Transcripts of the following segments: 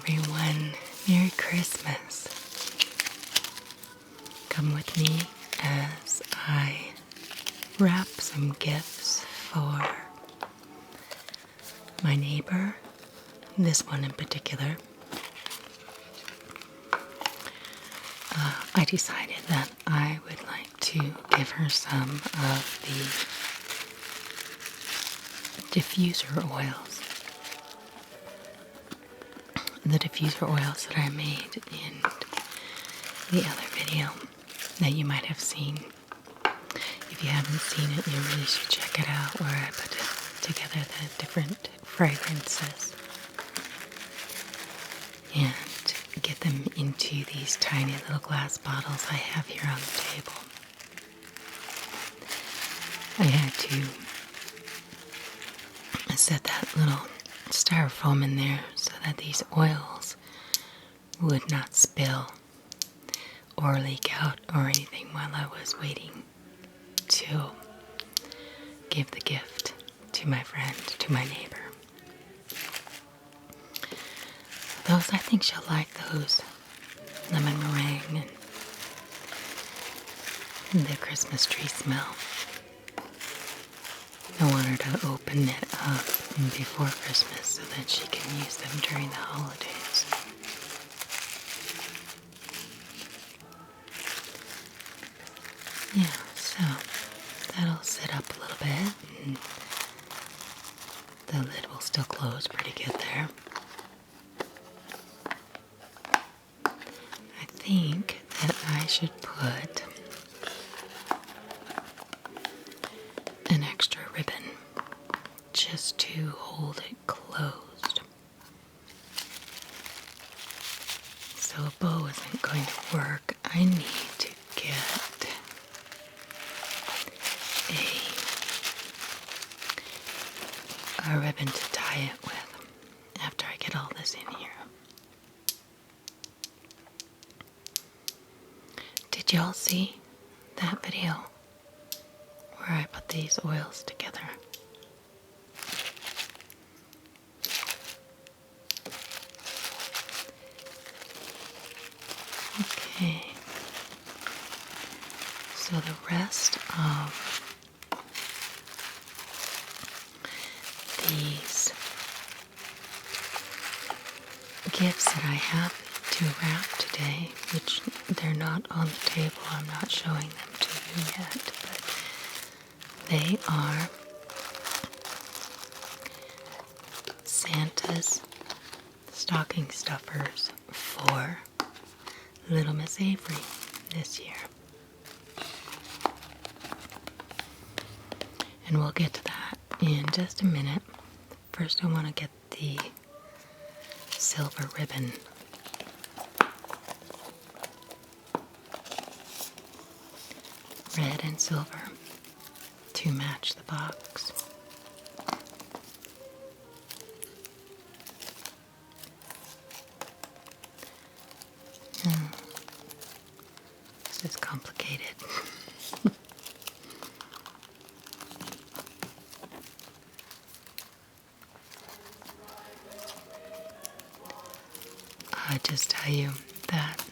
everyone. Merry Christmas. Come with me as I wrap some gifts for my neighbor, this one in particular. I decided that I would like to give her some of the diffuser oils. The diffuser oils that I made in the other video that you might have seen. If you haven't seen it, you really should check it out, where I put together the different fragrances and get them into these tiny little glass bottles I have here on the table. I had to set that little styrofoam in there so that these oils would not spill or leak out or anything while I was waiting to give the gift to my friend, to my neighbor. Those, I think she'll like those. Lemon meringue and the Christmas tree smell. I want her to open it up before Christmas so that she can use them during the holidays. Yeah, so that'll sit up a little bit, and the lid will still close pretty good there. I think that I should put an extra ribbon just to hold it closed. So a bow isn't going to work. I need to get a ribbon to tie it with after I get all this in here. Did y'all see that video where I put these oils together? Okay, so the rest of these gifts that I have to wrap today, which they're not on the table, I'm not showing them to you yet, but they are Santa's stocking stuffers for Little Miss Avery this year. And we'll get to that in just a minute. First, I want to get the silver ribbon. Red and silver to match the box. This is complicated. I just tell you that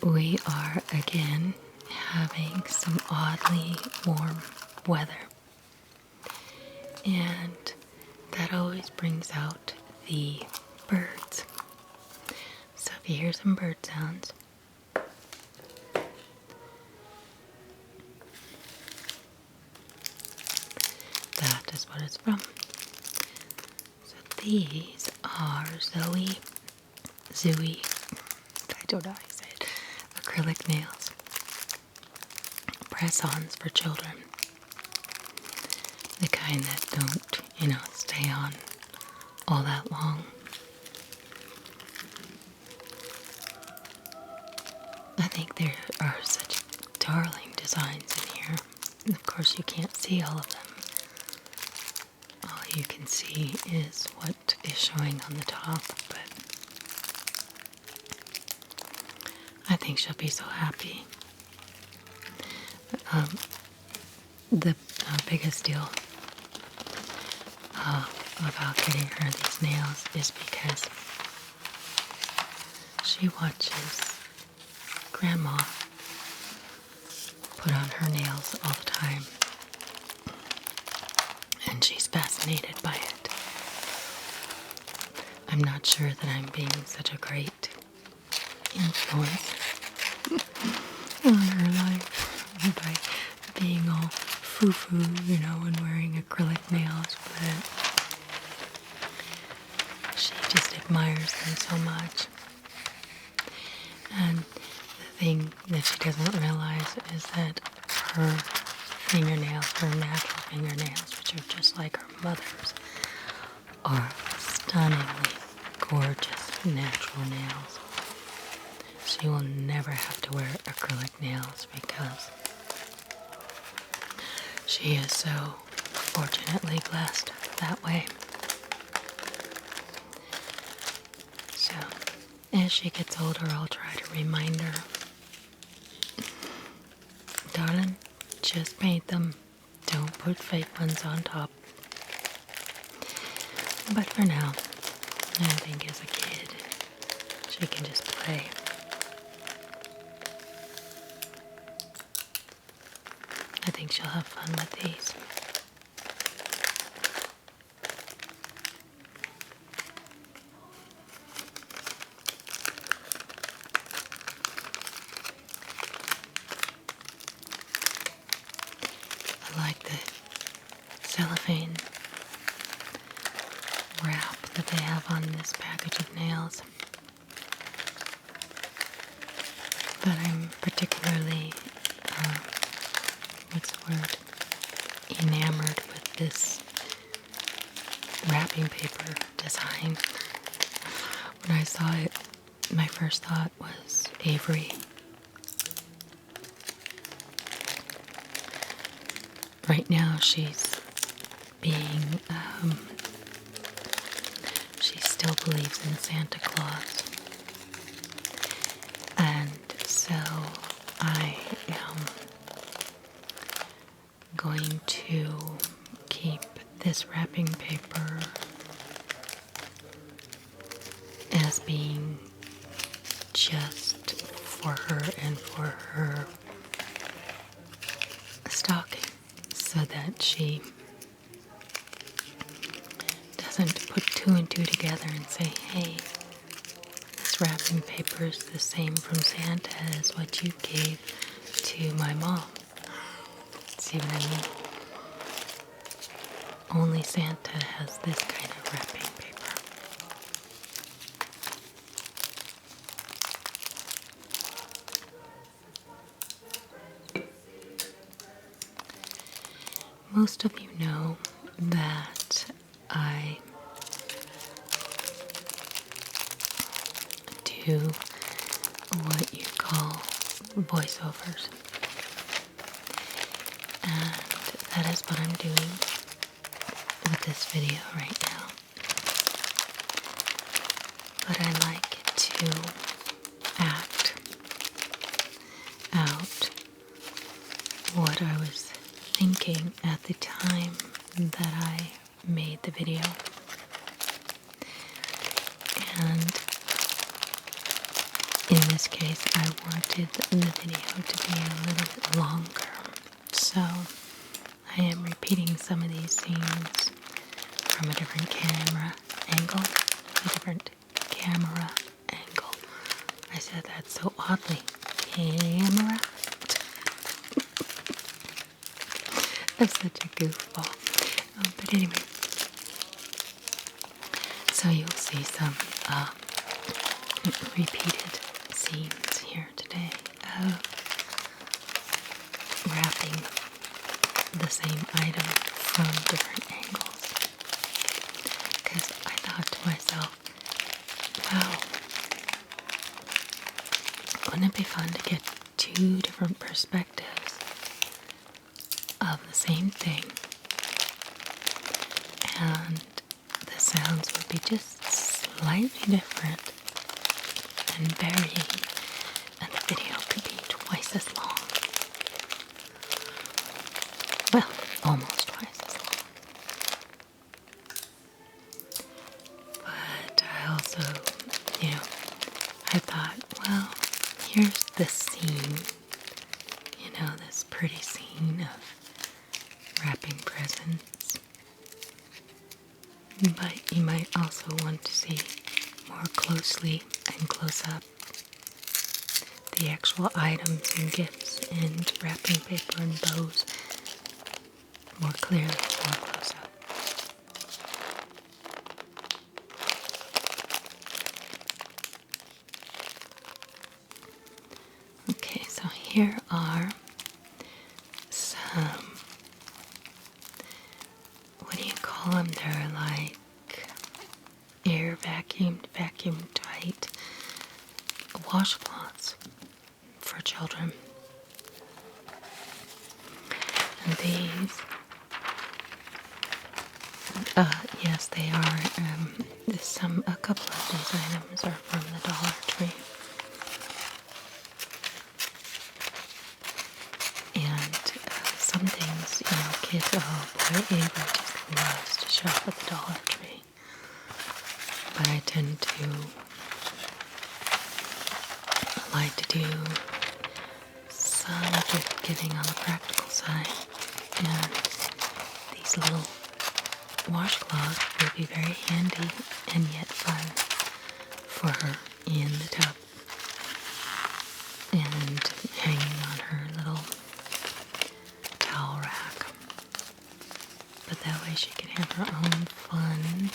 we are again having some oddly warm weather, and that always brings out the birds. So if you hear some bird sounds, that is what it's from. So these are Zooey, I don't know how you say it, acrylic nails, press-ons for children. The kind that don't, stay on all that long. I think there are such darling designs in here. And of course, you can't see all of them. All you can see is what is showing on the top, but I think she'll be so happy. The biggest deal about getting her these nails is because she watches Grandma put on her nails all the time, and she's fascinated by it. I'm not sure that I'm being such a great influence on her life by being all foo-foo, and wearing acrylic nails, but she just admires them so much. And the thing that she doesn't realize is that her fingernails, her natural fingernails, which are just like her mother's, are stunningly gorgeous natural nails. She will never have to wear acrylic nails because she is so fortunately blessed that way. So, as she gets older, I'll try to remind her, darling, just paint them. Don't put fake ones on top. But for now, I think as a kid, she can just play. I think she'll have fun with these. I like the cellophane wrap that they have on this package of nails. But I'm particularly, enamored with this wrapping paper design. When I saw it, my first thought was Avery. Right now she's being, she still believes in Santa Claus. And so I am going to keep this wrapping paper as being just for her and for her stocking, so that she doesn't put two and two together and say, hey, this wrapping paper is the same from Santa as what you gave to my mom. See what I mean? Only Santa has this kind of wrapping paper. Most of you know that I do what you call voiceovers. And that is what I'm doing with this video right now. But I like to act out what I was thinking at the time that I made the video. And in this case, I wanted the video to be a little bit longer. So I am repeating some of these scenes from a different camera angle. I said that so oddly. Camera. I'm such a goofball. But anyway, so you'll see some repeated scenes here today of wrapping the same item from different angles. Because I thought to myself, wow, wouldn't it be fun to get two different perspectives of the same thing, and the sounds would be just slightly different and varying, and the video could be twice as long. Well, almost twice as long. here's the scene. You know, this pretty scene of wrapping presents. But you might also want to see more closely and close up the actual items and gifts and wrapping paper and bows more clearly, more close up. Okay, so here are some, what do you call them? They're like air vacuumed, vacuum tight washcloths for children. And these, yes, they are. A couple of these items are from the Dollar Tree. And some things, you know, kids, oh boy, Avery just loves to shop at the Dollar Tree. But I tend to like to do some gift giving on the practical side. And these little washcloths will be very handy and yet fun for her in the tub and hanging on her little towel rack. But that way she can have her own fun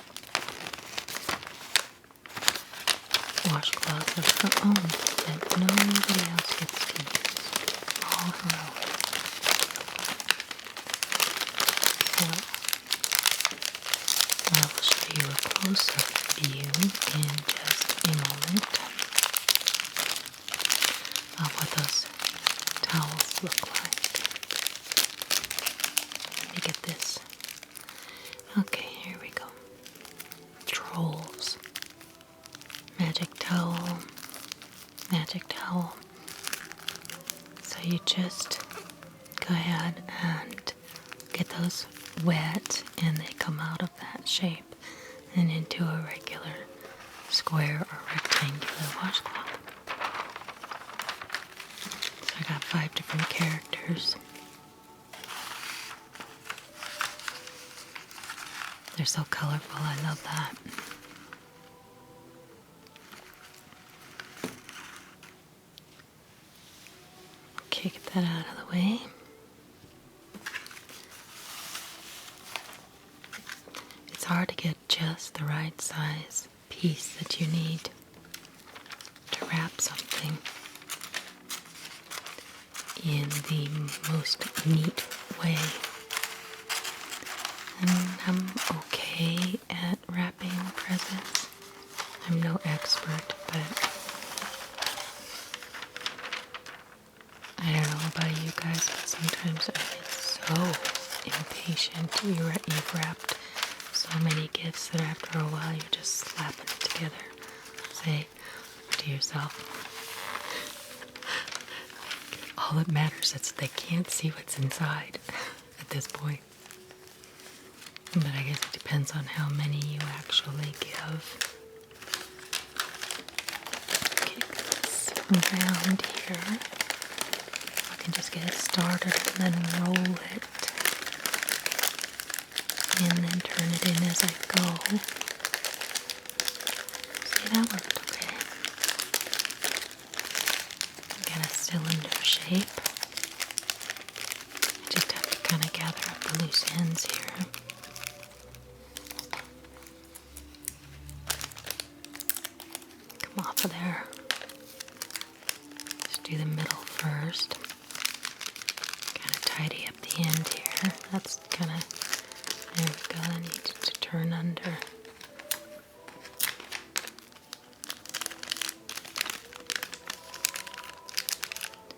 washcloths of her own that nobody else gets to use. All her own. So, I will show you a close-up view in just a moment of what those towels look like. Let me get this. Okay, here we go. Trolls. Magic towel. Magic towel. So you just go ahead and get those wet and they come out of that shape and into a regular square or rectangular washcloth. So I got 5 different characters. They're so colorful, I love that. Okay, get that out of the way. It's hard to get just the right size piece that you need to wrap something in the most neat way. And I'm okay at wrapping presents. I'm no expert, but I don't know about you guys, but sometimes I get so impatient. You've wrapped so many gifts that after a while you're just slapping it together. Say to yourself, all that matters is that they can't see what's inside at this point. But I guess it depends on how many you actually give. Okay, this around here. I can just get it started and then roll it. And then turn it in as I go. See, that worked okay. Get a cylinder shape. I just have to kind of gather up the loose ends here. Come off of there. Just do the middle first. Kind of tidy up the end here. That's kind of, there we go. I need it to turn under.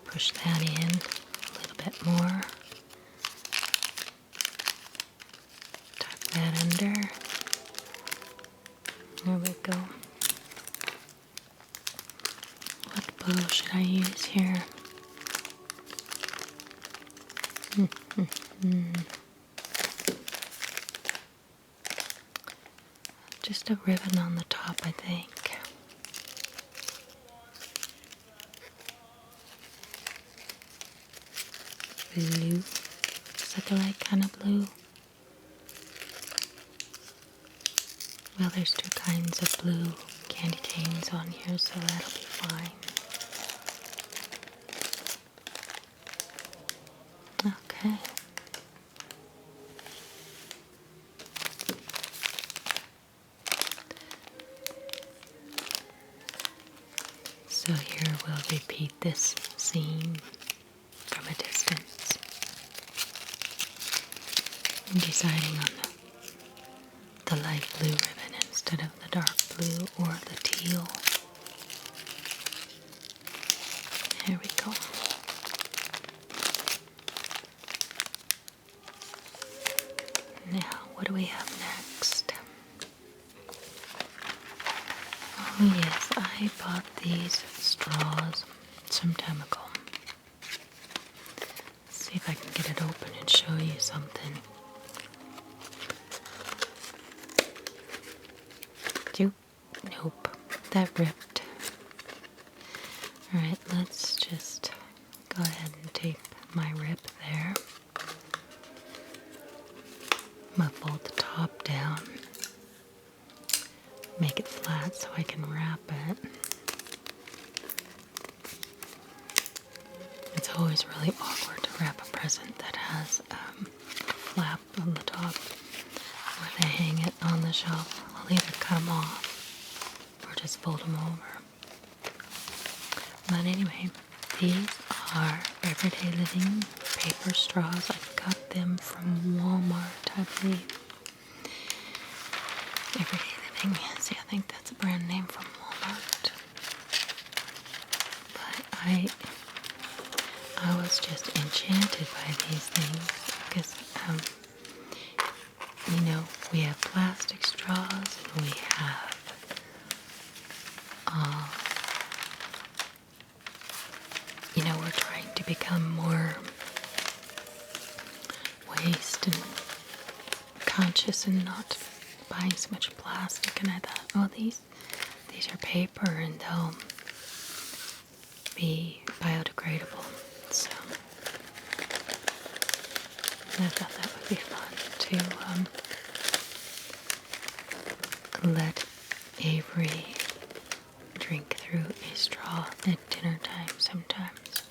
Push that in a little bit more. Tuck that under. There we go. What bow should I use here? Just a ribbon on the top, I think. blue. It's like a light kind of blue. Well, there's two kinds of blue candy canes on here, so that'll be fine. Okay. So here we'll repeat this scene from a distance. I'm deciding on the light blue ribbon instead of the dark blue or the teal. There we go. Now, what do we have next? Oh yes, I bought these straws some time ago. Let's see if I can get it open and show you something. Nope, that ripped. Alright, let's just go ahead and tape my rip there. I'm going to fold the top down, make it flat so I can wrap it. It's always really awkward to wrap a present that has a flap on the top where they hang it on the shelf. I'll either cut them off or just fold them over. But anyway, these are Everyday Living paper straws. I got them from Walmart, I believe. Everyday Living. See, I think that's a brand name from Walmart. But I was just enchanted by these things because, you know, we have plastic straws and we have you know, we're trying to become more waste and conscious and not buying so much plastic. And I thought, oh, these are paper and they'll be biodegradable. So I thought that would be fun to let Avery drink through a straw at dinner time sometimes.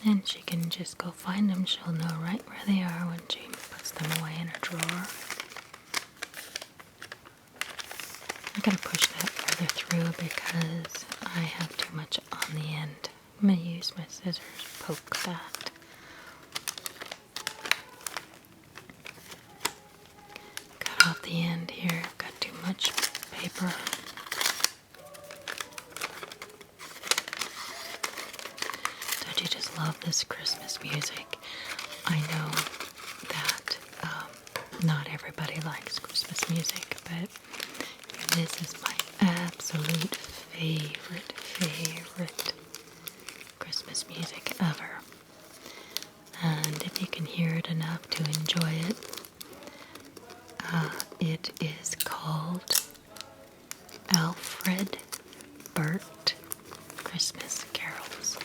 And she can just go find them. She'll know right where they are when she puts them away in her drawer. I'm going to push that further through because I have too much on the end. I'm going to use my scissors, poke that. Cut off the end here. I've got too much paper. Don't you just love this Christmas music? I know that not everybody likes Christmas music, but this is my absolute favorite Christmas music ever. And if you can hear it enough to enjoy it, it is called Alfred, Burt, Christmas Carols.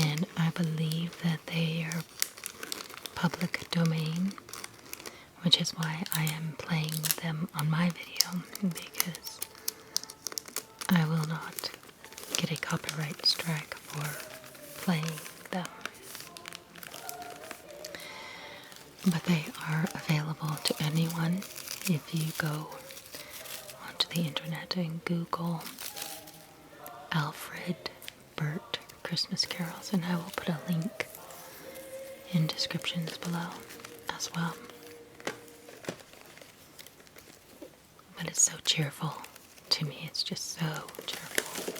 And I believe that they are public domain, which is why I am playing them on my video, because I will not get a copyright strike for playing them. But they are available to anyone if you go onto the internet and Google Alfred, Burt, Christmas Carols, and I will put a link in descriptions below as well. But it's so cheerful to me. It's just so cheerful.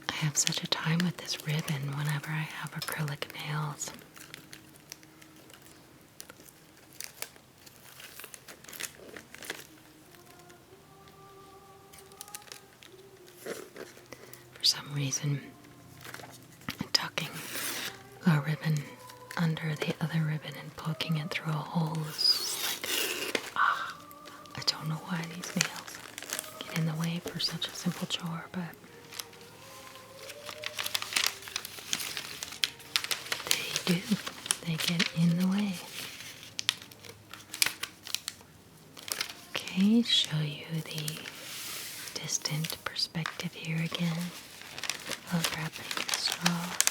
I have such a time with this ribbon whenever I have acrylic nails. For some reason, tucking a ribbon under the other ribbon and poking it through a hole is like don't know why these nails get in the way for such a simple chore, but they do. They get in the way. Okay, show you the distant perspective here again of wrapping the straws.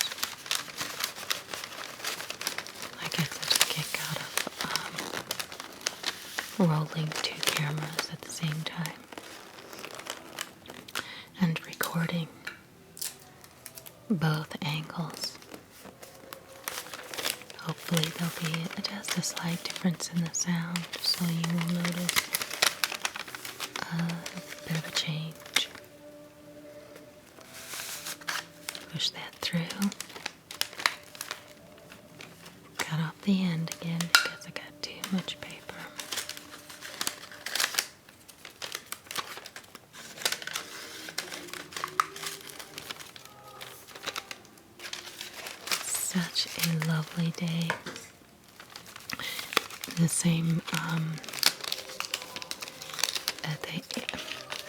I get such a kick out of rolling two cameras at the same time and recording both angles. Hopefully there'll be just a slight difference in the sound, so you will notice a bit of a change. Push that through. Cut off the end again because I got too much paper. Such a lovely day. The same,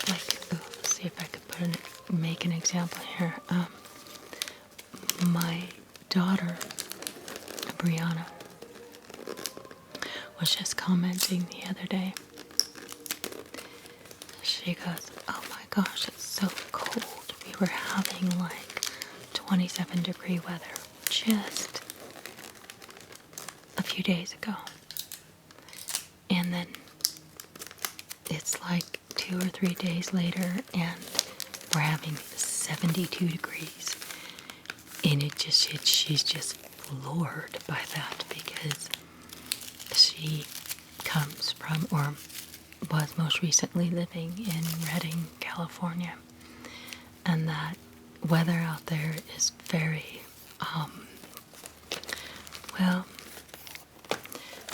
let's see if I could make an example here. My daughter, Brianna, was just commenting the other day. She goes, "Oh my gosh, it's so cold. We were having like 27-degree weather just a few days ago. And then it's like 2 or 3 days later and we're having 72 degrees. And she's just floored by that because she comes from, or was most recently living in Redding, California. And that weather out there is very, well,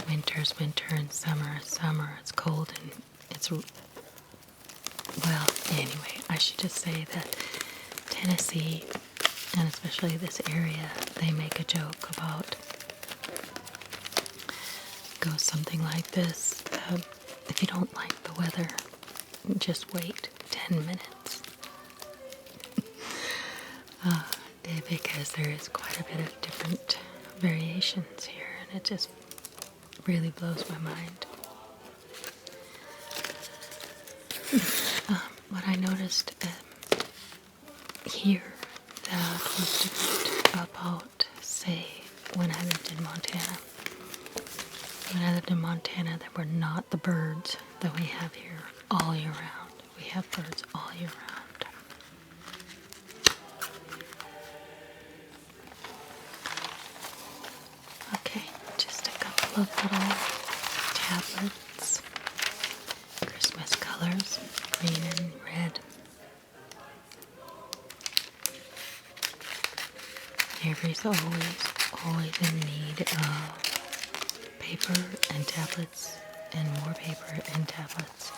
winter's winter and summer is summer. It's cold and it's, well, anyway, I should just say that Tennessee, and especially this area, they make a joke about, goes something like this: if you don't like the weather, just wait 10 minutes. Because there is quite a bit of different variations here, and it just really blows my mind. What I noticed here that was different about, say, when I lived in Montana. When I lived in Montana, there were not the birds that we have here all year round. We have birds all year round. Okay, just a couple of little tablets. Christmas colors, green and red. Avery's always in need of paper and tablets and more paper and tablets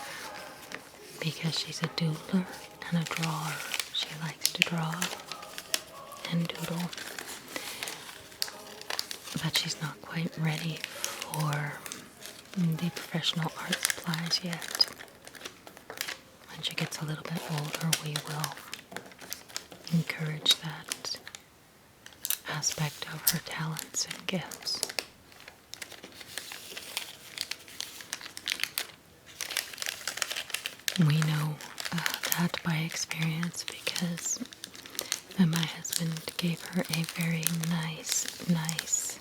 because she's a doodler and a drawer. She likes to draw and doodle, but she's not quite ready for the professional art supplies yet. When she gets a little bit older, we will encourage that aspect of her talents and gifts. We know that by experience because my husband gave her a very nice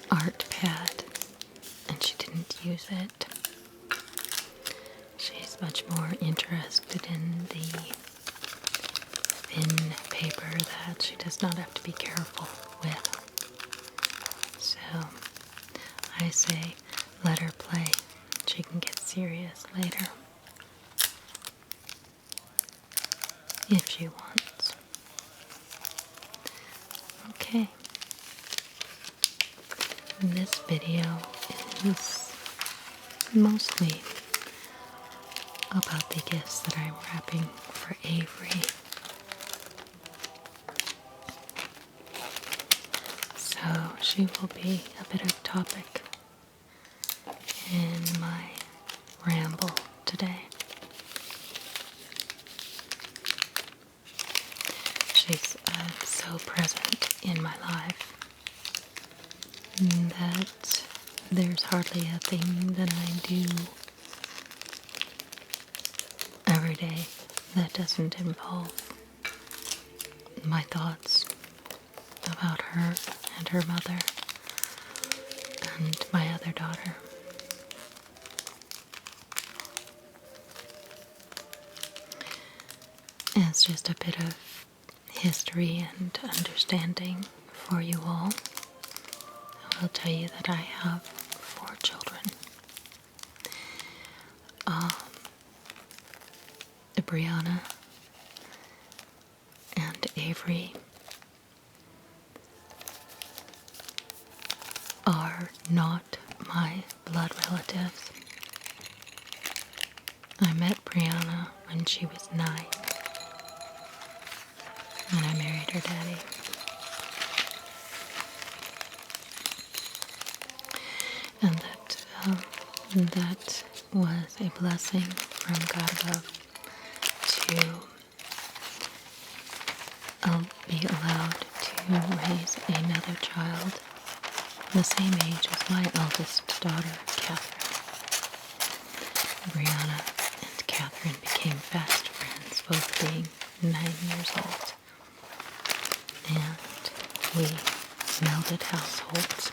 art pad, and she didn't use it. She's much more interested in the thin paper that she does not have to be careful with. So I say let her play. She can get serious later if she wants. Okay. This video is mostly about the gifts that I'm wrapping for Avery. So she will be a bit of topic in my ramble today. She's so present in my life that there's hardly a thing that I do every day that doesn't involve my thoughts about her and her mother and my other daughter. It's just a bit of history and understanding for you all. I will tell you that I have 4 children. Brianna and Avery are not my blood relatives. I met Brianna when she was 9, and I married her daddy. And that was a blessing from God above to be allowed to raise another child the same age as my eldest daughter, Catherine. Brianna and Catherine became fast friends, both being 9 years old. And we melded households.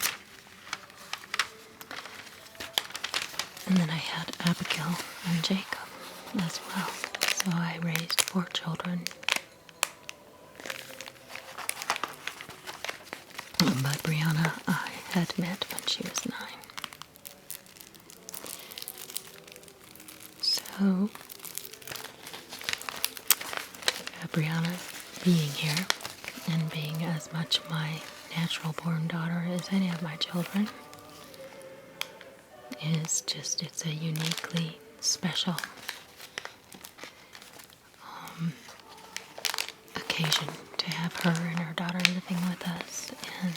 And then I had Abigail and Jacob as well. So I raised 4 children. But Brianna I had met when she was 9. So, Brianna being here and being as much my natural born daughter as any of my children is just, it's a uniquely special occasion to have her and her daughter living with us and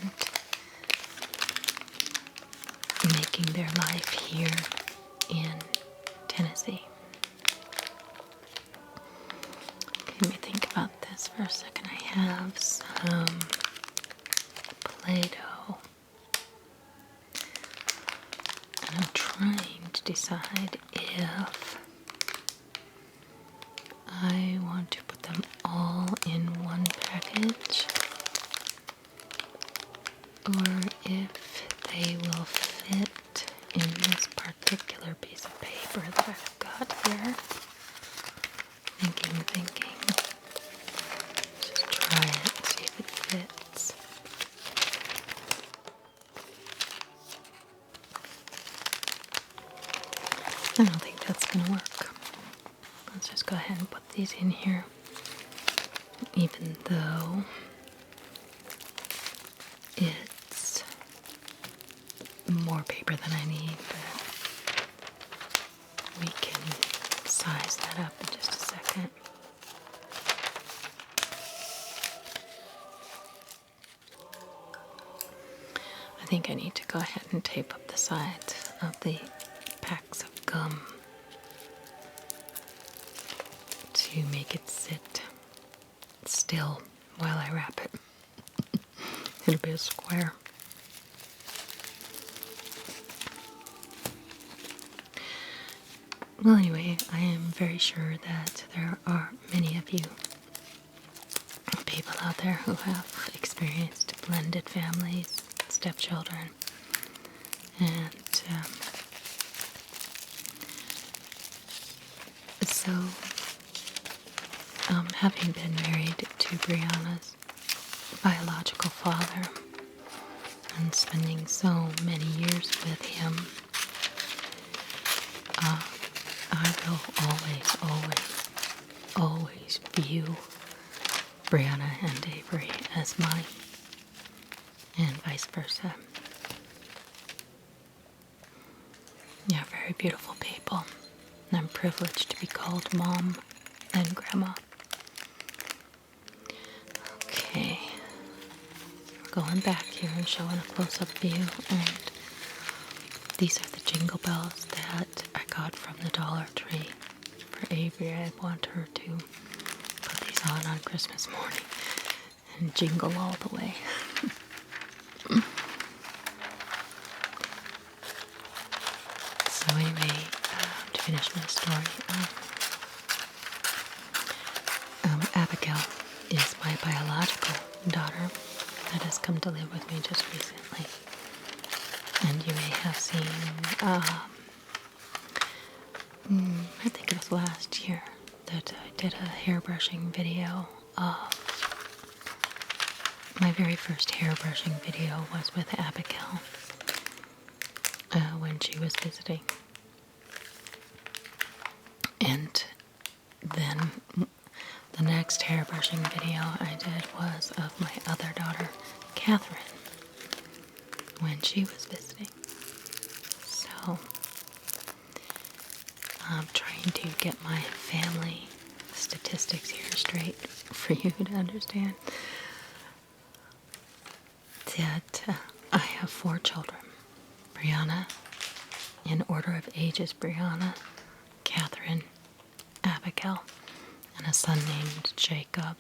making their life here in Tennessee. Let me think about this for a second. I have some Play-Doh. And I'm trying to decide if I want to put them all in one package or if they will fit in this particular piece of paper that I've got here. Thinking. Just try it, see if it fits. I don't think that's going to work. Let's just go ahead and put these in here. Even though it's more paper than I need, but we can size that up in just a second. I think I need to go ahead and tape up the sides of the packs of gum to make it sit still while I wrap it. It'll be a square. Well, anyway, I am very sure that there are many of you people out there who have experienced blended families, stepchildren, and so having been married to Brianna's biological father and spending so many years with him, I will always view Brianna and Avery as mine, and vice versa. Yeah, very beautiful people. And I'm privileged to be called Mom and Grandma. Okay, we're going back here and showing a close-up view, and these are the jingle bells that I got from the Dollar Tree for Avery. I want her to put these on Christmas morning and jingle all the way. So anyway, to finish my story, Abigail is my biological daughter that has come to live with me just recently. And you may have seen, I think it was last year, that I did a hairbrushing video. My very first hairbrushing video was with Abigail when she was visiting. And then the next hairbrushing video I did was of my other daughter, Catherine, when she was visiting. So I'm trying to get my family statistics here straight for you to understand. That I have 4 children. Brianna, in order of ages, Brianna, Catherine, Abigail, and a son named Jacob,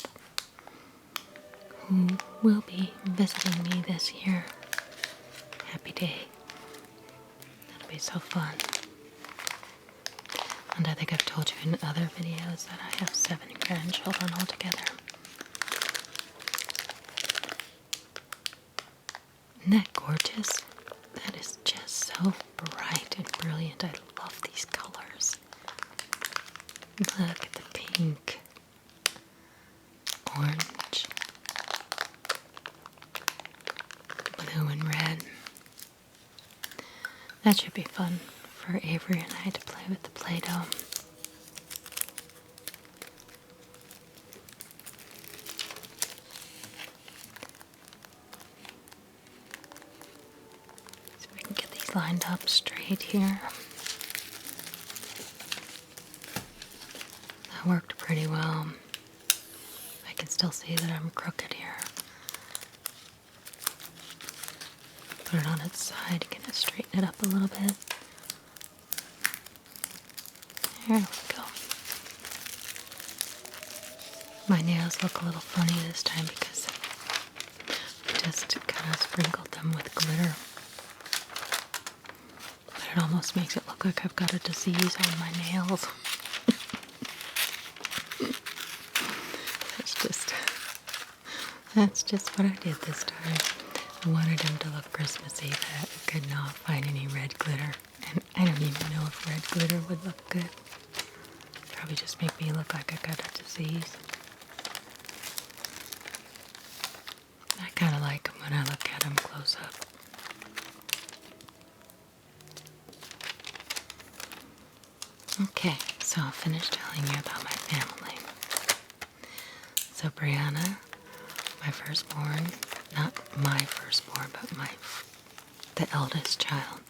who will be visiting me this year. Happy day. That'll be so fun. And I think I've told you in other videos that I have 7 grandchildren altogether. Isn't that gorgeous? That is just so bright and brilliant. I love these colors. Look at the pink, orange, blue, and red. That should be fun for Avery and I to play with the Play-Doh. So we can get these lined up straight here. That worked pretty well. I can still see that I'm crooked here. Put it on its side, kind of straighten it up a little bit. There we go. My nails look a little funny this time because I just kind of sprinkled them with glitter. But it almost makes it look like I've got a disease on my nails. That's just what I did this time. I wanted them to look Christmassy, but I could not find any red glitter. And I don't even know if red glitter would look good. Probably just make me look like I got a disease. I kind of like them when I look at them close up. Okay, so I'll finish telling you about my family. So Brianna, my firstborn, not my firstborn, but the eldest child.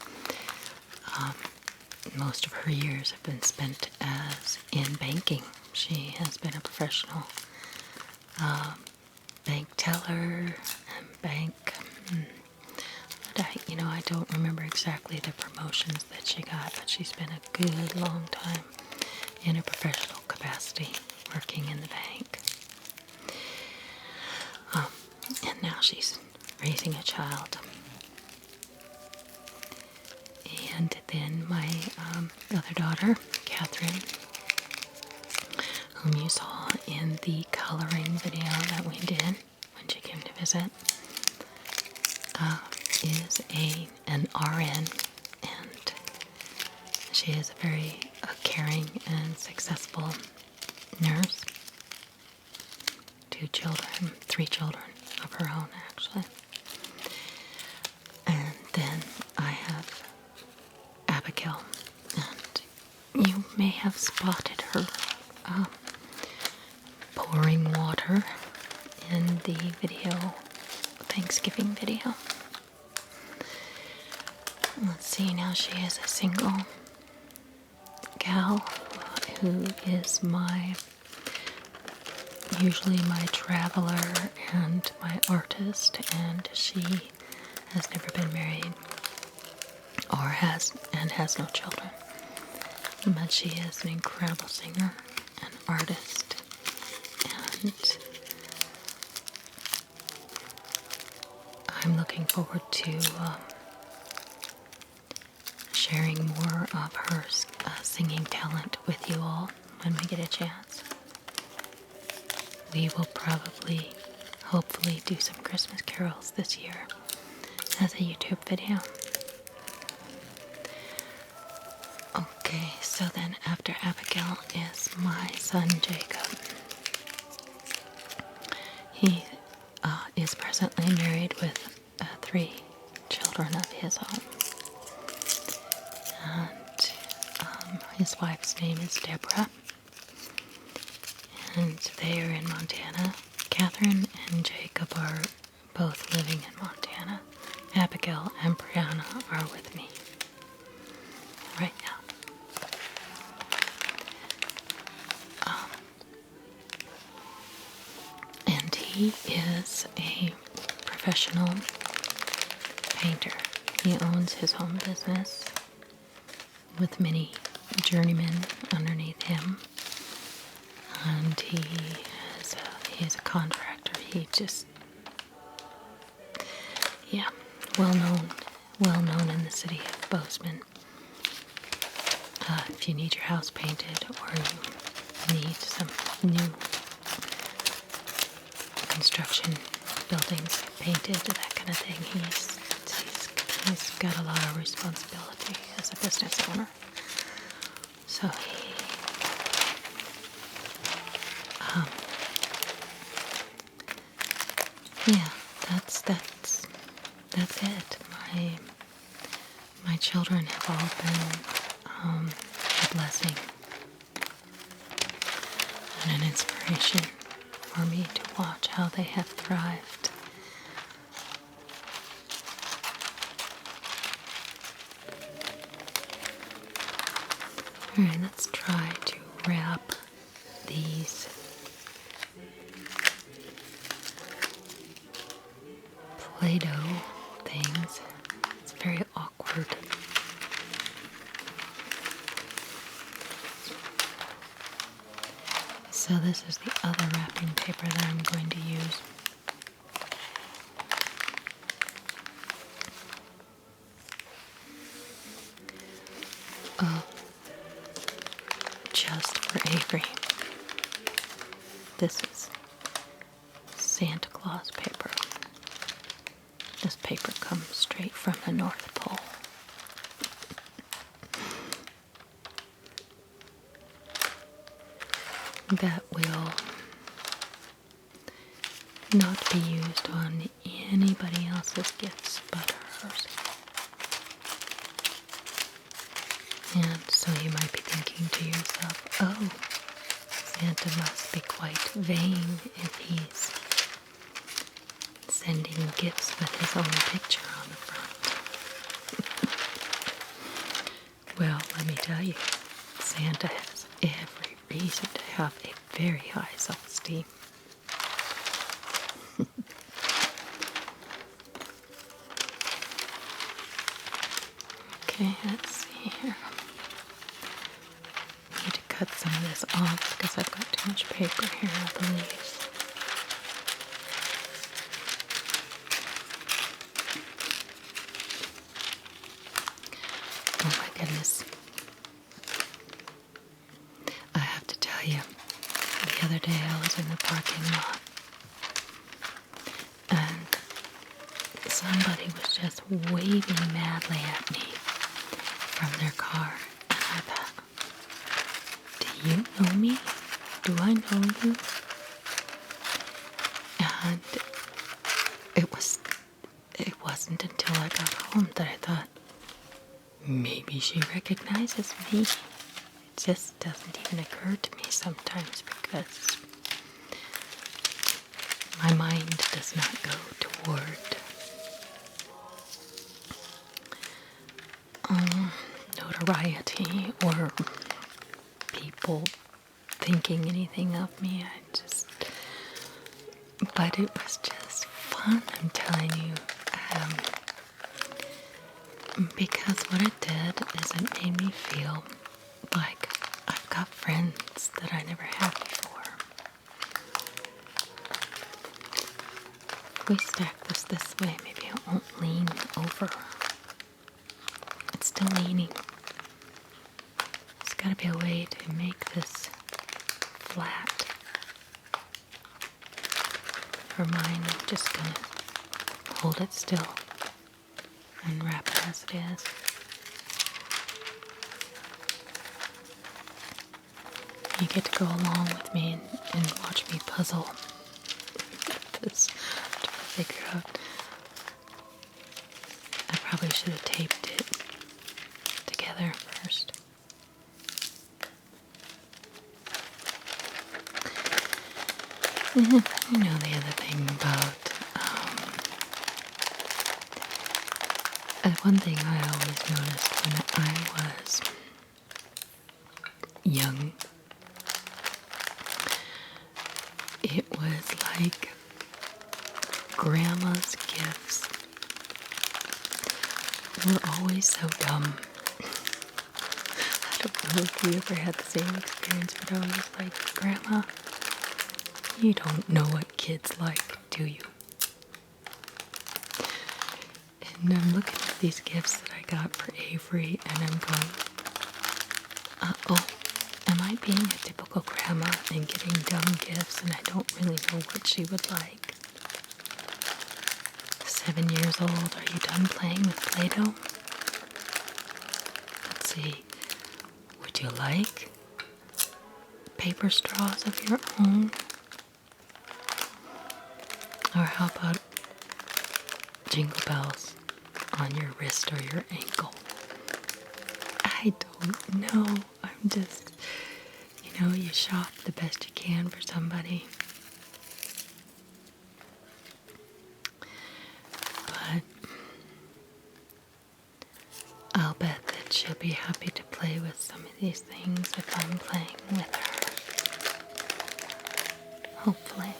Most of her years have been spent in banking. She has been a professional bank teller and bank. But I don't remember exactly the promotions that she got, but she's been a good long time in a professional capacity working in the bank. And now she's raising a child. And then my other daughter, Catherine, whom you saw in the coloring video that we did when she came to visit, is an RN, and she is a very caring and successful nurse. 3 children of her own, actually. And then I have Abigail, and you may have spotted her pouring water in the Thanksgiving video. Let's see, now she is a single gal who is usually my traveler and my artist, and she has never been married or has no children. But she is an incredible singer and artist, and I'm looking forward to sharing more of her singing talent with you all when we get a chance. We will probably, hopefully, do some Christmas carols this year as a YouTube video. Okay, so then after Abigail is my son Jacob. He is presently married with 3 children of his own. And his wife's name is Deborah. And they are in Montana. Catherine and Jacob are both living in Montana. Abigail and Brianna are with me right now. And he is a professional painter. He owns his own business with many journeymen underneath him. And he is a contractor. He just, yeah, well known in the city of Bozeman. If you need your house painted or you need some new construction buildings painted, that kind of thing, he's got a lot of responsibility as a business owner. So yeah, that's it. My children have all been a blessing and an inspiration for me to watch how they have thrived. Alright, let's try to wrap these Play-Doh things. It's very awkward. So this is the other wrapping paper that I'm going to use. Just for Avery. This is Santa Claus paper. This paper comes straight from the North Pole. That will not be used on anybody else's gifts but hers. And so you might be thinking to yourself, oh, Santa must be quite vain if he's sending gifts with his own picture on the front. Well, let me tell you, Santa has every reason to have a very high self-esteem. Okay, let's see here. I need to cut some of this off because I've got too much paper here, I believe. Oh my goodness. I have to tell you, the other day I was in the parking lot and somebody was just waving madly at me from their car. And I thought, do you know me? Do I know you? And it wasn't until I got home that I thought, maybe she recognizes me. It just doesn't even occur to me sometimes because my mind does not go toward notoriety or people thinking anything of me. But it was just fun, I'm telling you. Because what it did is it made me feel like I've got friends that I never had before. If we stack this way, maybe it won't lean over. It's still leaning. There's got to be a way to make this flat. For mine, I'm just going to hold it still and wrap it as it is. You get to go along with me and watch me puzzle this to figure out. I probably should have taped it together first. And you know the other thing about one thing I always noticed when I was young, it was like Grandma's gifts were always so dumb. I don't know if you ever had the same experience, but I was like, Grandma, you don't know what kids like, do you? And I'm looking at these gifts that I got for Avery, and I'm going, uh-oh, am I being a typical grandma and getting dumb gifts, and I don't really know what she would like? 7 years old, are you done playing with Play-Doh? Let's see, would you like paper straws of your own? Or how about jingle bells on your wrist or your ankle? I don't know. I'm just, you shop the best you can for somebody. But I'll bet that she'll be happy to play with some of these things if I'm playing with her. Hopefully.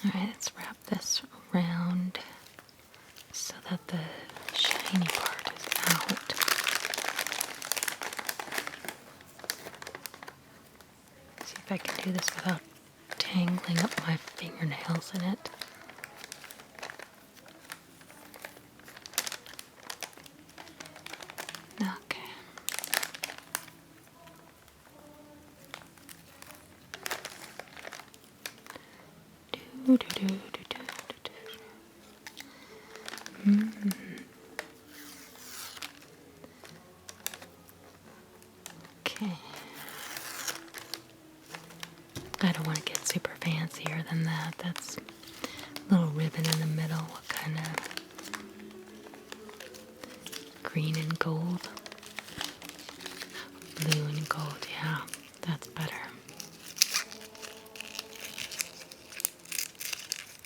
Alright, let's wrap this around so that the shiny part is out. See if I can do this without tangling up my fingernails in it. Okay. Okay. I don't want to get super fancier than that. That's a little ribbon in the middle. What kind of green and gold? Blue and gold, yeah, that's better.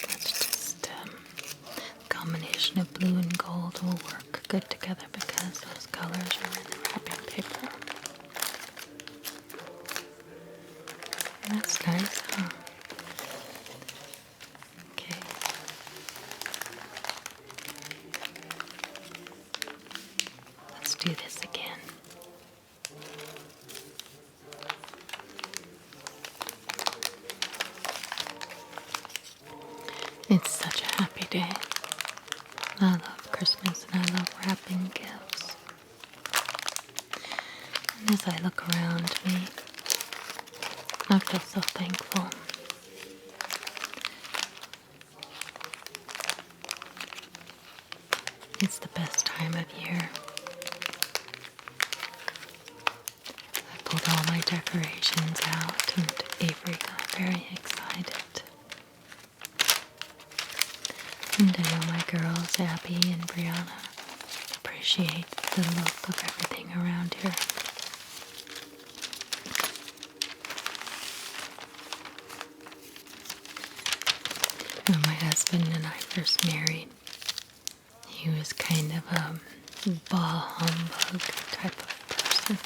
That's just combination of blue and gold will work good together because those colors are in the wrapping paper. That's nice, huh? Okay. Let's do this again. It's such a happy day. I love Christmas and I love wrapping gifts. And as I look around me, I feel so thankful. It's the best time of year. I pulled all my decorations out and Avery got very excited. And I know my girls, Abby and Brianna, appreciate the look of everything around here. When my husband and I first married, he was kind of a bah humbug type of person.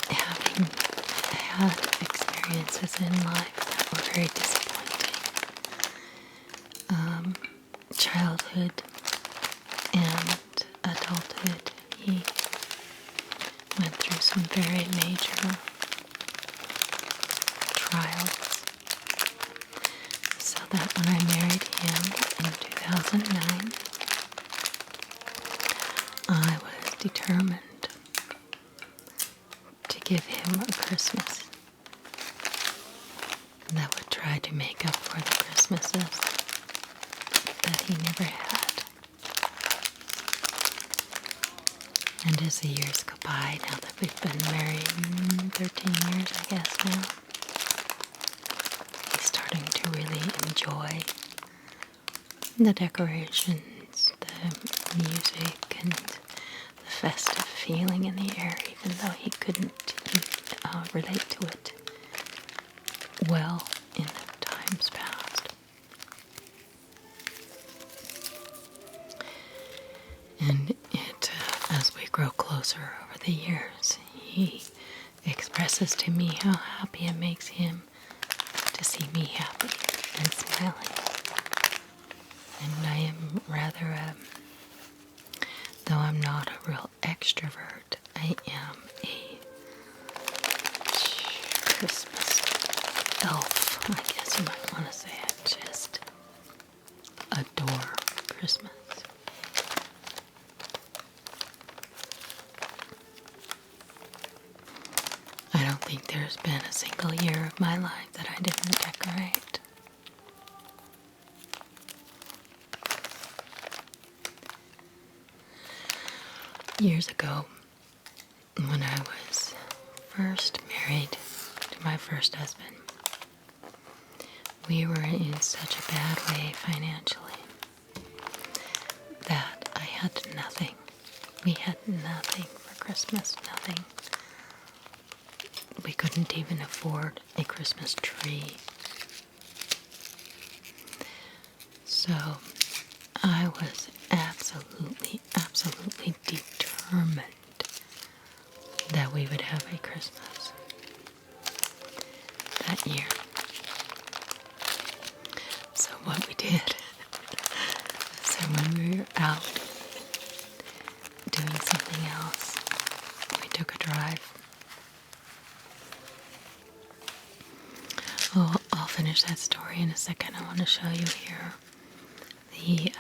Having had experiences in life that were very disappointing. Childhood and assaulted. He went through some very major trials. So that when I married him in 2009, I was determined to give him a Christmas that would try to make up for the Christmases that he never had. And as the years go by, now that we've been married 13 years, I guess now, he's starting to really enjoy the decorations, the music, and the festive feeling in the air, even though he couldn't relate to it well in times past. And as we grow closer over the years, he expresses to me how happy it makes him to see me happy and smiling. And I am rather, though I'm not a real extrovert, I am a Christmas elf, I guess you might want to say. I just adore Christmas. I don't think there's been a single year of my life that I didn't decorate. Years ago, when I was first married to my first husband, we were in such a bad way financially that I had nothing. We had nothing for Christmas, nothing. We couldn't even afford a Christmas tree. So I was absolutely determined that we would have a Christmas that year. So what we did, so when we were out doing something else, we took a drive. Oh, I'll finish that story in a second. I want to show you here the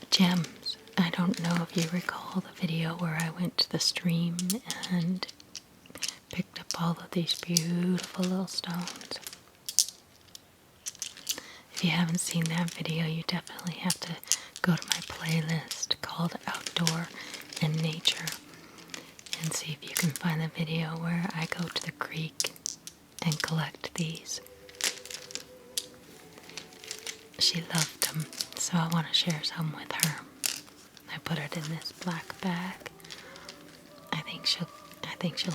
gems. I don't know if you recall the video where I went to the stream and picked up all of these beautiful little stones. If you haven't seen that video, you definitely have to go to my playlist called Outdoor and Nature and see if you can find the video where I go to the creek and collect these. She loved them, so I want to share some with her. I put it in this black bag. I think she'll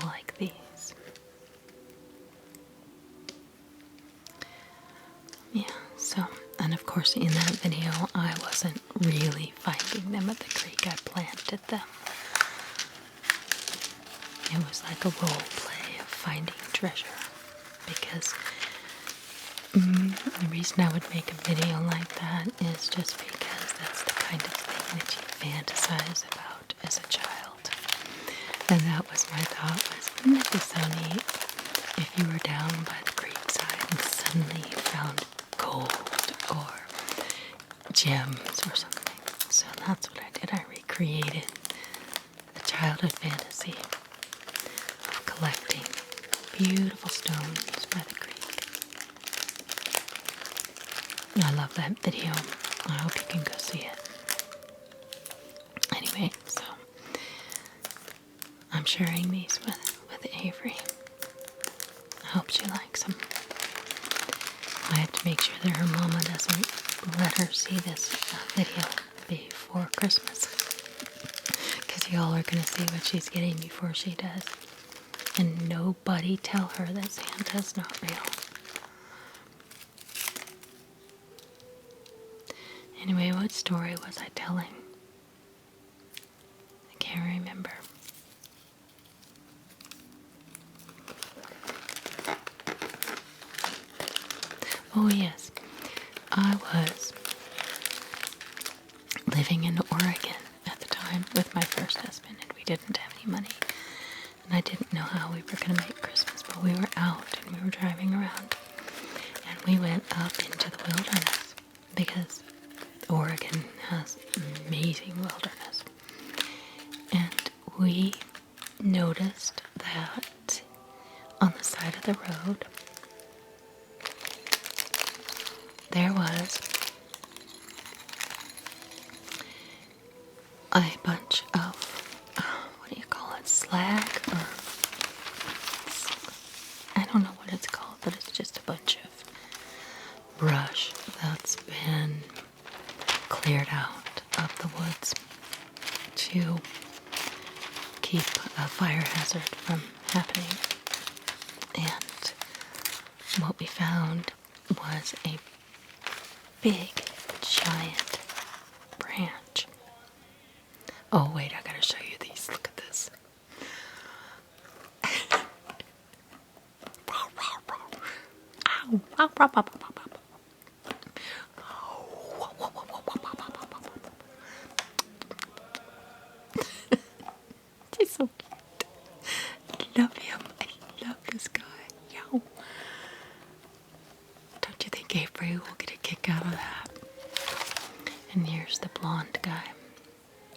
like these. Yeah, so, and of course in that video I wasn't really finding them at the creek. I planted them. It was like a role play of finding treasure, because the reason I would make a video like that is just because that's the kind of thing that you fantasize about as a child. And that was my thought, was wouldn't it be so neat if you were down by the creek side and suddenly you found gold or gems or something. So that's what I did. I recreated the childhood fantasy of collecting beautiful stones by the creek. I love that video. I hope you can go see it. Anyway, so I'm sharing these with Avery. I hope she likes them. I have to make sure that her mama doesn't let her see this video before Christmas, because y'all are going to see what she's getting before she does. And nobody tell her that Santa's not real. Anyway, what story was I telling? I can't remember. Oh yes, I was living in Oregon at the time with my first husband, and we didn't have any money. And I didn't know how we were going to make Christmas, but we were out and we were driving around. And we went up into the wilderness because Oregon has amazing wilderness. And we noticed that on the side of the road there was a bunch of, what do you call it, slag, or I don't know what it's called, but it's just a bunch of brush that's been cleared out of the woods to keep a fire hazard from happening. And what we found was a big, giant branch. Oh wait, I gotta show you these. Look at this. He's so cute. Love him. I love this guy. Yow. Don't you think Avery will get a kick out of that? And here's the blonde guy.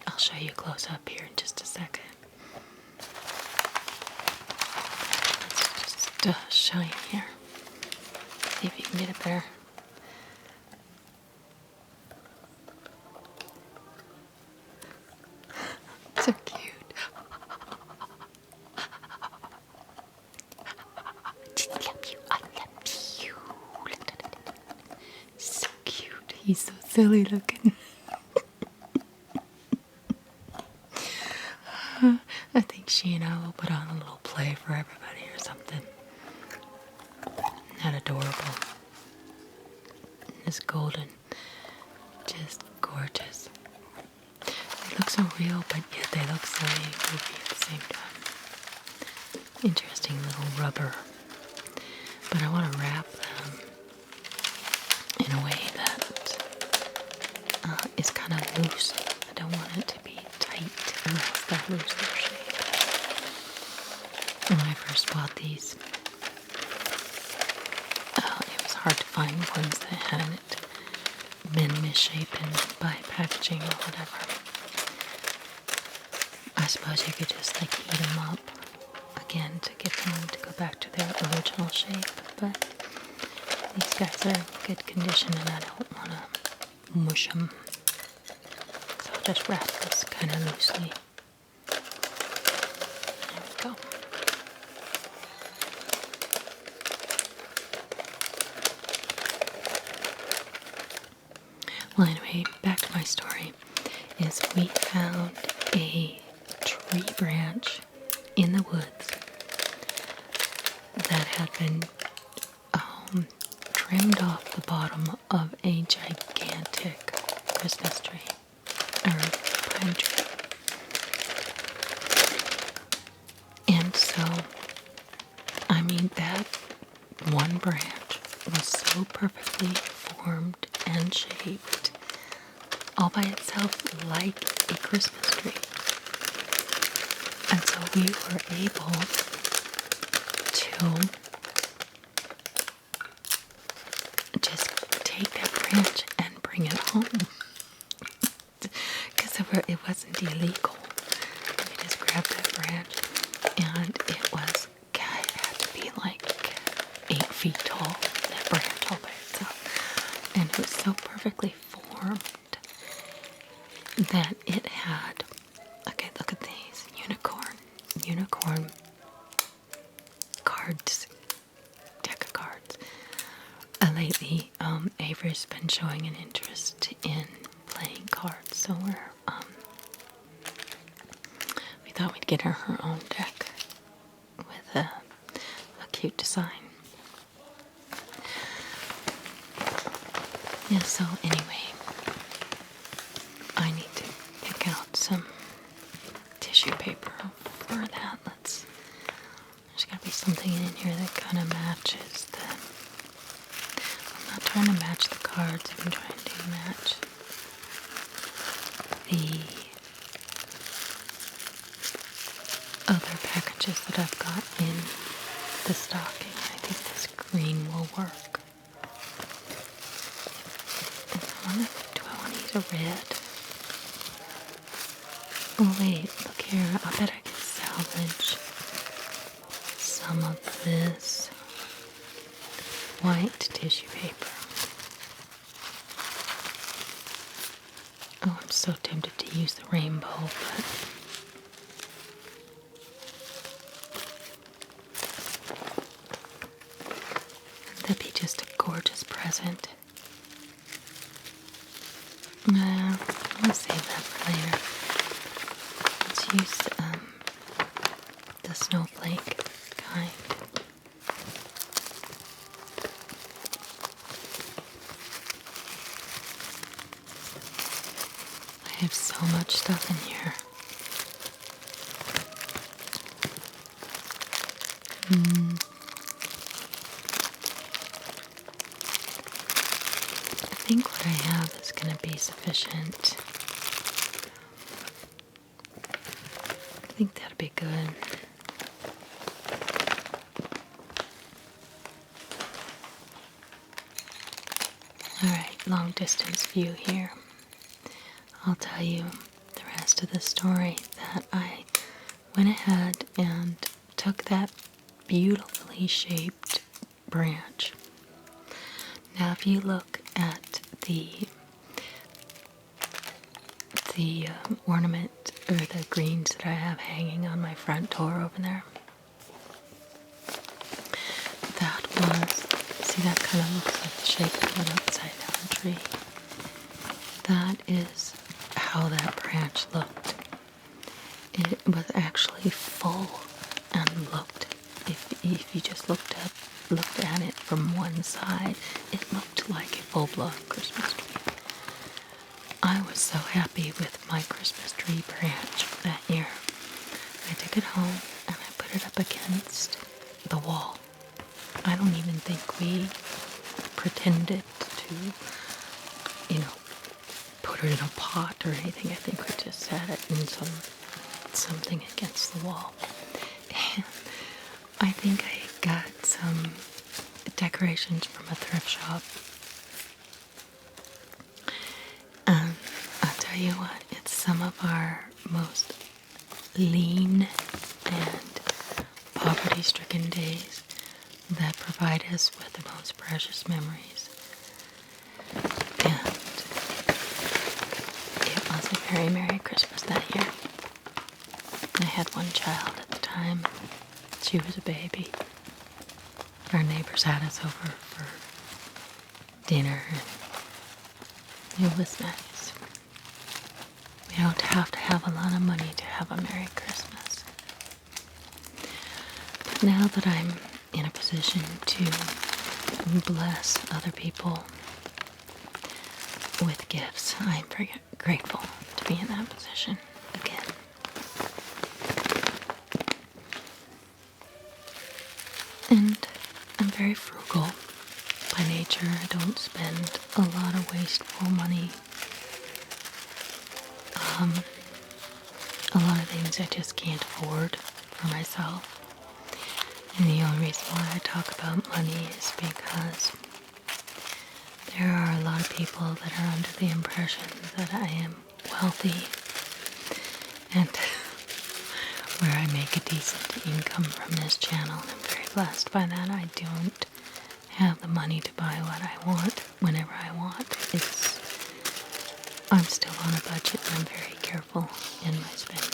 I'll show you close up here in just a second. Let's just show you here. See if you can get it better. So cute. I love you. I love you. So cute. He's so silly looking. I think she and I will put on a little play for everybody or something. Not adorable. It's golden. Just gorgeous. They look so real, but yet they look silly and goofy at the same time. Interesting little rubber. But I want to wrap them in a way that is kind of loose. I don't want it to be tight unless they'll lose their shape. When I first bought these, it was hard to find ones that hadn't been misshapen by packaging or whatever. I suppose you could just like heat them up again to get them to go back to their original shape, but these guys are in good condition and I don't want to mush them. So I'll just wrap this kind of loosely. There we go. Well, anyway, back to my story, is we found a tree branch in the woods that had been trimmed off the bottom of a gigantic Christmas tree, or pine tree. And so, I mean, that one branch was so perfectly formed and shaped all by itself like a Christmas tree. And so we were able to just take that branch and bring it home. Because it wasn't illegal. We just grabbed that branch and it was, God, it had to be like 8 feet tall, that branch all by itself. And it was so perfectly formed that it had, okay, look at these, unicorn cards, deck of cards. Lately, Avery's been showing an interest in playing cards, so we thought we'd get her own deck with a cute design. Yeah, so anyway, I need to pick out some tissue paper for that. There's gotta be something in here that kind of matches the, I'm not trying to match the cards, I'm trying to match the other packages that I've got in the stocking. I think this green will work. Do I want to use a red? Oh wait, look here. I bet I can salvage some of this white tissue paper. Oh, I'm so tempted to use the rainbow, but that'd be just a gorgeous present. Nah, I'll save that for later. Let's use the snowflake kind. I have so much stuff in here. I think what I have is going to be sufficient. I think that'd be good. Alright, long distance view here. I'll tell you the rest of the story that I went ahead and took that beautifully shaped branch. Now if you look at the ornament or the greens that I have hanging on my front door over there, that was, see, that kind of looks like the shape of an upside down tree. That is how that branch looked. It was actually full and looked, if you just looked at it from one side, it looked like a full-blown Christmas tree. I was so happy with my Christmas tree branch that year. I took it home and I put it up against the wall. I don't even think we pretended to, put it in a pot or anything. I think we just sat it in something against the wall. And I think I got some decorations from a thrift shop. I'll tell you what, it's some of our most lean and poverty-stricken days that provide us with the most precious memories. And it was a very Merry Christmas that year. I had one child at the time. She was a baby. Our neighbors had us over for dinner, and it was nice. We don't have to have a lot of money to have a Merry Christmas. But now that I'm in a position to bless other people with gifts, I'm very grateful to be in that position again. And I'm very frugal by nature. I don't spend a lot of wasteful money. A lot of things I just can't afford for myself. And the only reason why I talk about money is because there are a lot of people that are under the impression that I am wealthy and where I make a decent income from this channel. I'm very blessed by that. I don't have the money to buy what I want whenever I want. I'm still on a budget and I'm very careful in my spending.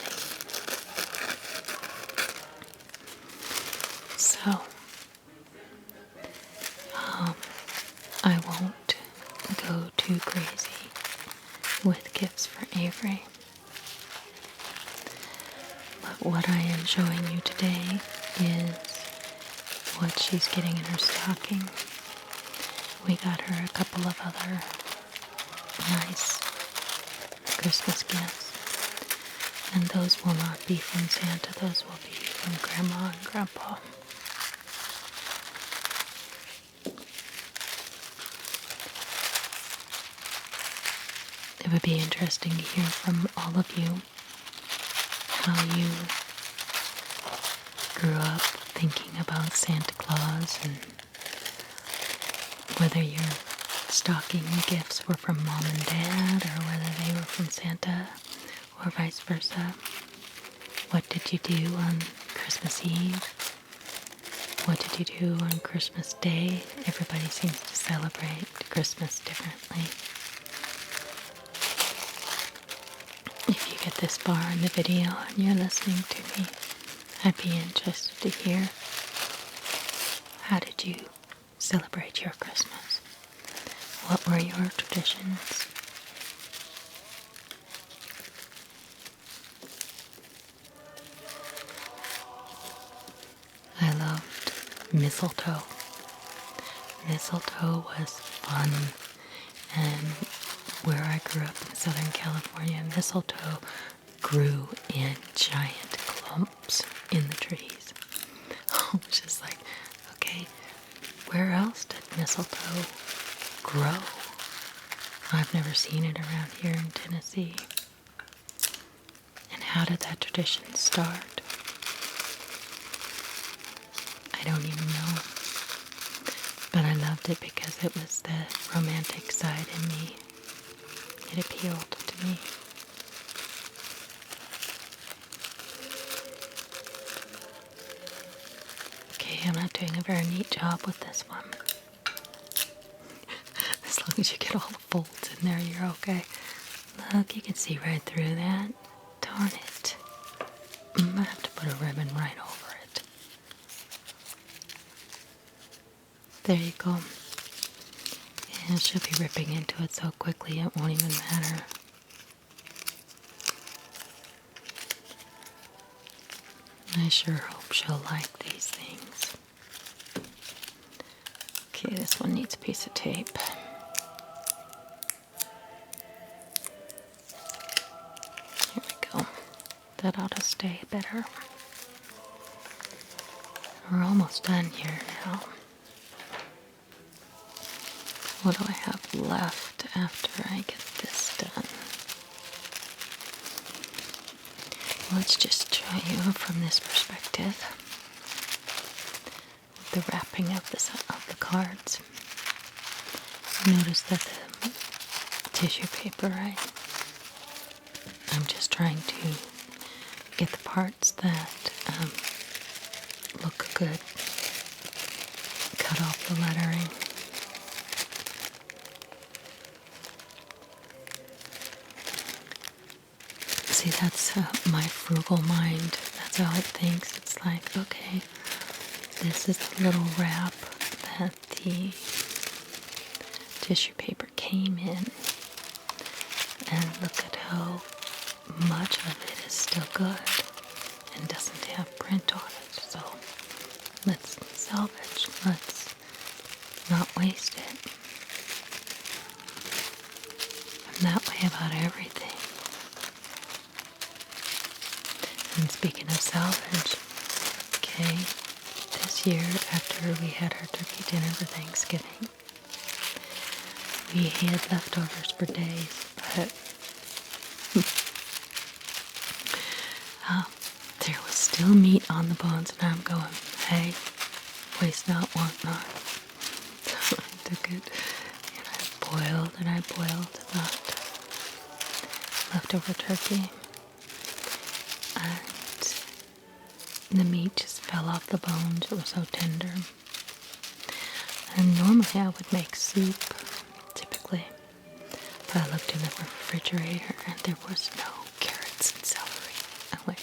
So, I won't go too crazy with gifts for Avery. But what I am showing you today is what she's getting in her stocking. We got her a couple of other nice Christmas gifts. And those will not be from Santa, those will be from Grandma and Grandpa. If would be interesting to hear from all of you how you grew up thinking about Santa Claus and whether your stocking gifts were from mom and dad or whether they were from Santa or vice versa. What did you do on Christmas Eve? What did you do on Christmas Day? Everybody seems to celebrate Christmas differently. If you get this far in the video and you're listening to me, I'd be interested to hear, how did you celebrate your Christmas? What were your traditions? I loved mistletoe. Mistletoe was fun, and where I grew up in Southern California, mistletoe grew in giant clumps in the trees. I was just like, okay, where else did mistletoe grow? I've never seen it around here in Tennessee. And how did that tradition start? I don't even know. But I loved it because it was the romantic side in me. It appealed to me. Okay, I'm not doing a very neat job with this one. As long as you get all the folds in there, you're okay. Look, you can see right through that. Darn it. I'm gonna have to put a ribbon right over it. There you go. And she'll be ripping into it so quickly it won't even matter. I sure hope she'll like these things. Okay, this one needs a piece of tape. Here we go. That ought to stay better. We're almost done here now. What do I have left after I get this done? Let's just show you from this perspective. The wrapping of the cards. Notice that the tissue paper, I'm just trying to get the parts that look good. Cut off the lettering. See, that's my frugal mind. That's how it thinks. It's like, okay, this is the little wrap that the tissue paper came in. And look at how much of it is still good and doesn't have print on it. So let's salvage. Let's not waste it. And that way about everything. And speaking of salvage, okay, this year after we had our turkey dinner for Thanksgiving, we had leftovers for days, but there was still meat on the bones, and I'm going, hey, waste not, want not. So I took it, and I boiled the leftover turkey. And the meat just fell off the bones. It was so tender. And normally I would make soup, typically. But I looked in the refrigerator and there was no carrots and celery. I went,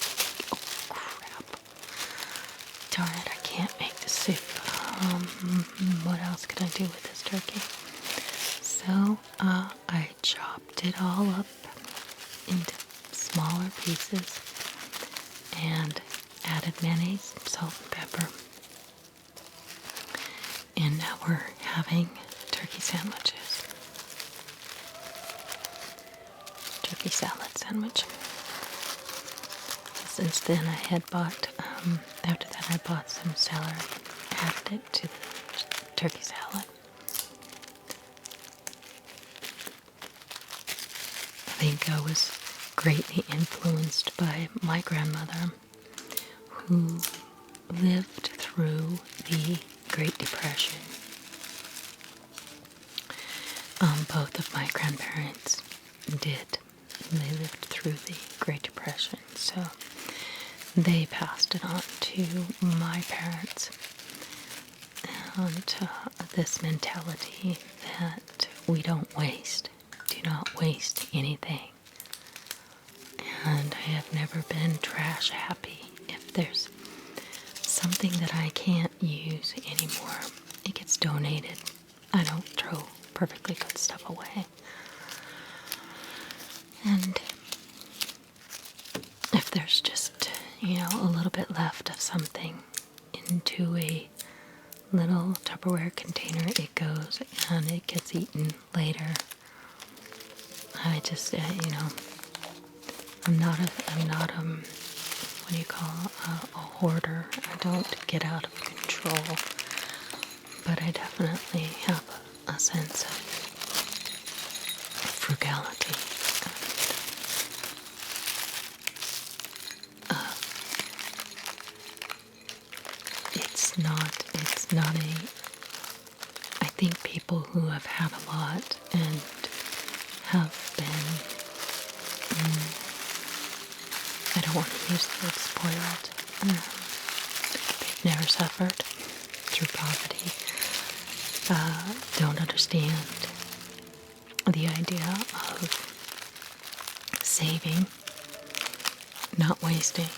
oh crap. Darn it, I can't make the soup. What else can I do with this turkey? So I chopped it all up into smaller pieces and added mayonnaise, salt, and pepper. And now we're having turkey sandwiches. Turkey salad sandwich. Since then I had bought, after that I bought some celery and added it to the turkey salad. think I was greatly influenced by my grandmother, who lived through the Great Depression. Both of my grandparents did. They lived through the Great Depression, so they passed it on to my parents. And this mentality that we don't waste, do not waste anything. And I have never been trash happy. If there's something that I can't use anymore, it gets donated. I don't throw perfectly good stuff away. And if there's just, a little bit left of something into a little Tupperware container, it goes and it gets eaten later. I just, I'm not what do you call a hoarder. I don't get out of control, but I definitely have a sense of frugality. It's not I think people who have had a lot and have been, I don't want to use the word spoiled, they've never suffered through poverty, don't understand the idea of saving, not wasting,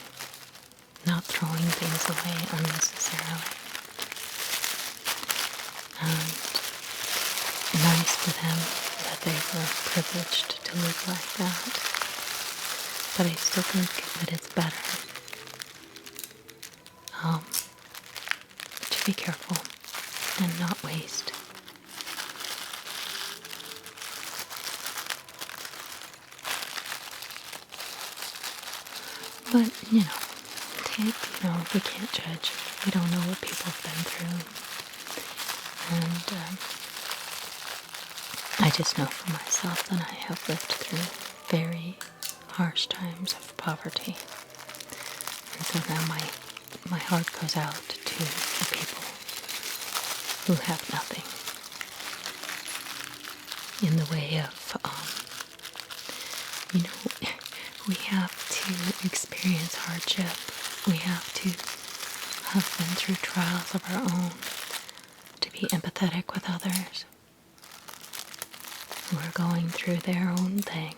not throwing things away unnecessarily. And nice for them that they were privileged to live like that. But I still think that it's better to be careful and not waste. But, we can't judge. We don't know what people have been through. And I just know for myself that I have lived through very harsh times of poverty. And so now my heart goes out to the people who have nothing in the way of, we have to experience hardship. We have to have been through trials of our own to be empathetic with others who are going through their own thing,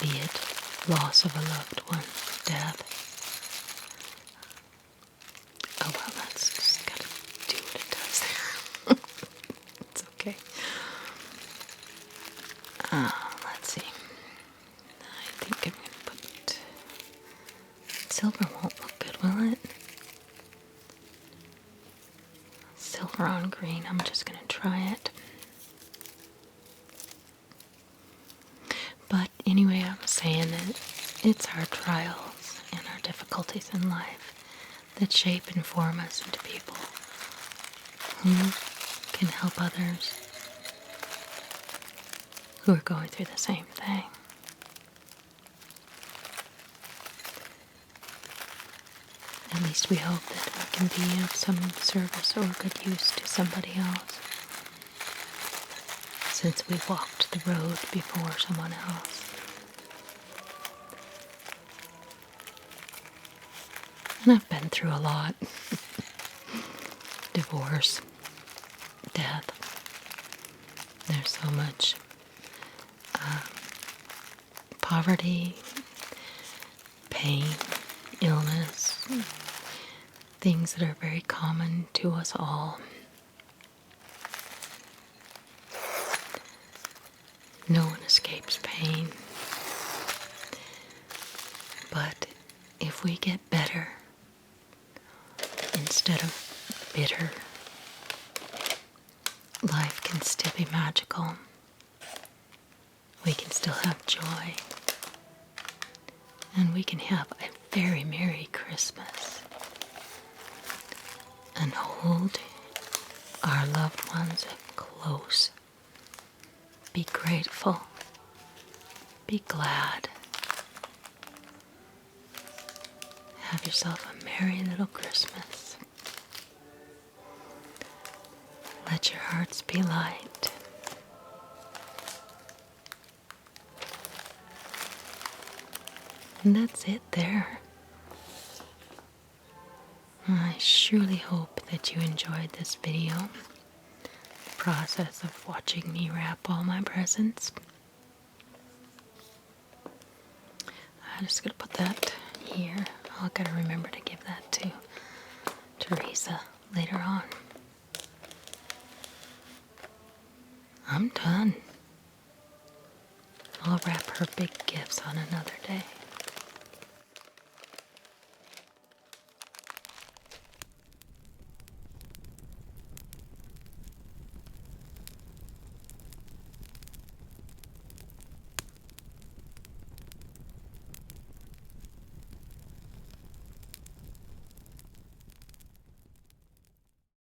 be it loss of a loved one, death. Oh well, that's just gotta do what it does there. It's okay. Let's see. I think I'm gonna put silver won't look good, will it? Silver on green. I'm just gonna try it. But anyway, I was saying that it's our trials and our difficulties in life that shape and form us into people who can help others who are going through the same thing. At least we hope that we can be of some service or good use to somebody else, since we've walked the road before someone else. And I've been through a lot. Divorce, death. There's so much poverty, pain, illness, things that are very common to us all. No one escapes pain. But if we get better instead of bitter, life can still be magical. We can still have joy. And we can have a very Merry Christmas. And hold our loved ones close. Be grateful be glad. Have yourself a merry little Christmas. Let your hearts be light. And that's it there. I surely hope that you enjoyed this video, the process of watching me wrap all my presents. I'm just going to put that here. I'll gotta remember to give that to Teresa later on. I'm done. I'll wrap her big gifts on another day.